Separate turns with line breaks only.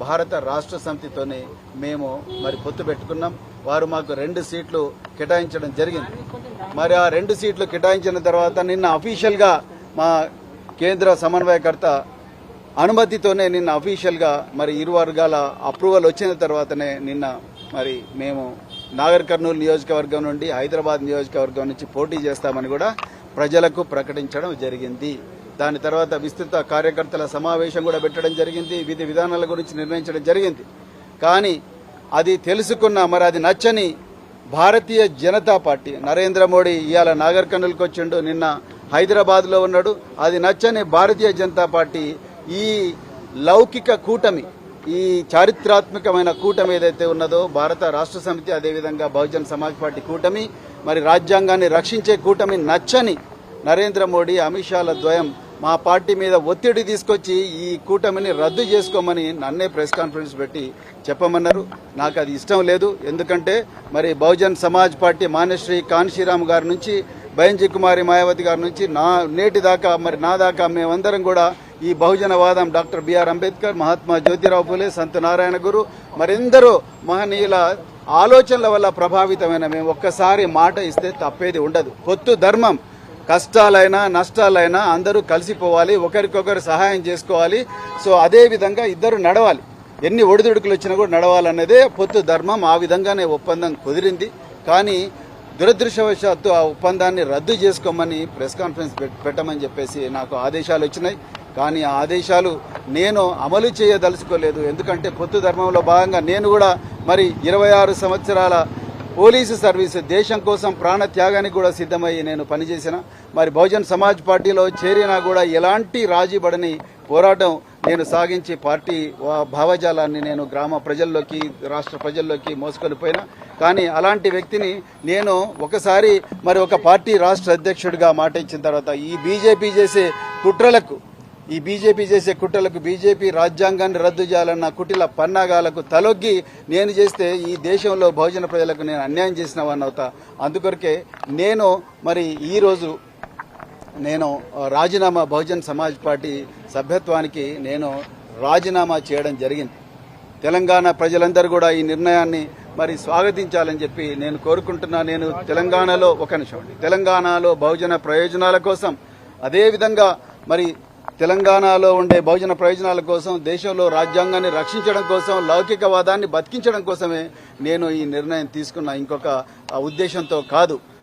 భారత రాష్ట్ర సమితితోనే మేము మరి పొత్తు పెట్టుకున్నాం. వారు మాకు 2 సీట్లు కేటాయించడం జరిగింది. మరి ఆ 2 సీట్లు కేటాయించిన తర్వాత నిన్న అఫీషియల్గా మా కేంద్ర సమన్వయకర్త అనుమతితోనే నిన్న అఫీషియల్గా మరి ఇరు వర్గాల అప్రూవల్ వచ్చిన తర్వాతనే నిన్న మరి మేము నాగర్ కర్నూలు నియోజకవర్గం నుండి హైదరాబాద్ నియోజకవర్గం నుంచి పోటీ చేస్తామని కూడా ప్రజలకు ప్రకటించడం జరిగింది. దాని తర్వాత విస్తృత కార్యకర్తల సమావేశం కూడా పెట్టడం జరిగింది. విధి విధానాల గురించి నిర్ణయించడం జరిగింది. కానీ అది తెలుసుకున్న మరి అది నచ్చని భారతీయ జనతా పార్టీ నరేంద్ర మోడీ ఇవాళ నాగర్ కర్నూలుకి వచ్చిండు, నిన్న హైదరాబాద్లో ఉన్నాడు. అది నచ్చని భారతీయ జనతా పార్టీ ఈ లౌకిక కూటమి, ఈ చారిత్రాత్మకమైన కూటమి ఏదైతే ఉన్నదో భారత రాష్ట్ర సమితి, అదేవిధంగా బహుజన్ సమాజ్ పార్టీ కూటమి, మరి రాజ్యాంగాన్ని రక్షించే కూటమి నచ్చని నరేంద్ర మోడీ అమిత్ షాల ద్వయం మా పార్టీ మీద ఒత్తిడి తీసుకొచ్చి ఈ కూటమిని రద్దు చేసుకోమని నన్నే ప్రెస్ కాన్ఫరెన్స్ పెట్టి చెప్పమన్నారు. నాకు అది ఇష్టం లేదు. ఎందుకంటే మరి బహుజన్ సమాజ్ పార్టీ మాన్యశ్రీ కాన్షీరామ్ గారి నుంచి బైంజీ కుమారి మాయావతి గారి నుంచి నేటి దాకా మరి నా దాకా మేమందరం కూడా ఈ బహుజనవాదం డాక్టర్ బిఆర్ అంబేద్కర్, మహాత్మా జ్యోతిరావు పూలే, సంత నారాయణ గురు మరెందరో మహనీయుల ఆలోచనల వల్ల ప్రభావితమైన మేము ఒక్కసారి మాట ఇస్తే తప్పేది ఉండదు. పొత్తు ధర్మం, కష్టాలైనా నష్టాలైనా అందరూ కలిసిపోవాలి, ఒకరికొకరు సహాయం చేసుకోవాలి. సో అదే విధంగా ఇద్దరు నడవాలి, ఎన్ని ఒడిదుడుకులు వచ్చినా కూడా నడవాలన్నదే పొత్తు ధర్మం. ఆ విధంగానే ఒప్పందం కుదిరింది. కానీ దురదృష్టవశాత్తు ఆ ఒప్పందాన్ని రద్దు చేసుకోమని ప్రెస్ కాన్ఫరెన్స్ పెట్టమని చెప్పేసి నాకు ఆదేశాలు వచ్చినాయి. కానీ ఆ ఆదేశాలు నేను అమలు చేయదలుచుకోలేదు. ఎందుకంటే పొత్తు ధర్మంలో భాగంగా నేను కూడా మరి 26 సంవత్సరాల పోలీసు సర్వీసు, దేశం కోసం ప్రాణ త్యాగానికి కూడా సిద్ధమయ్యి నేను పనిచేసిన. మరి బహుజన్ సమాజ్ పార్టీలో చేరినా కూడా ఎలాంటి రాజీపడని పోరాటం నేను సాగించి పార్టీ భావజాలాన్ని నేను గ్రామ ప్రజల్లోకి, రాష్ట్ర ప్రజల్లోకి మోసుకొనిపోయినా. కానీ అలాంటి వ్యక్తిని నేను ఒకసారి మరి ఒక పార్టీ రాష్ట్ర అధ్యక్షుడిగా మాట ఇచ్చిన తర్వాత ఈ బీజేపీ చేసే కుట్రలకు, బీజేపీ రాజ్యాంగాన్ని రద్దు చేయాలన్న కుటిల పన్నాగాలకు తలొగ్గి నేను చేస్తే ఈ దేశంలో బహుజన ప్రజలకు నేను అన్యాయం చేసిన వాడిని అవుతా. అందుకొరకే నేను మరి ఈరోజు నేను రాజీనామా, బహుజన్ సమాజ్ పార్టీ సభ్యత్వానికి నేను రాజీనామా చేయడం జరిగింది. తెలంగాణ ప్రజలందరూ కూడా ఈ నిర్ణయాన్ని మరి స్వాగతించాలని చెప్పి నేను కోరుకుంటున్నా. నేను తెలంగాణలో బహుజన ప్రయోజనాల కోసం, అదేవిధంగా మరి తెలంగాణలో ఉండే బహుజన ప్రయోజనాల కోసం, దేశంలో రాజ్యాంగాన్ని రక్షించడం కోసం, లౌకికవాదాన్ని బతికించడం కోసమే నేను ఈ నిర్ణయం తీసుకున్న, ఇంకొక ఉద్దేశంతో కాదు.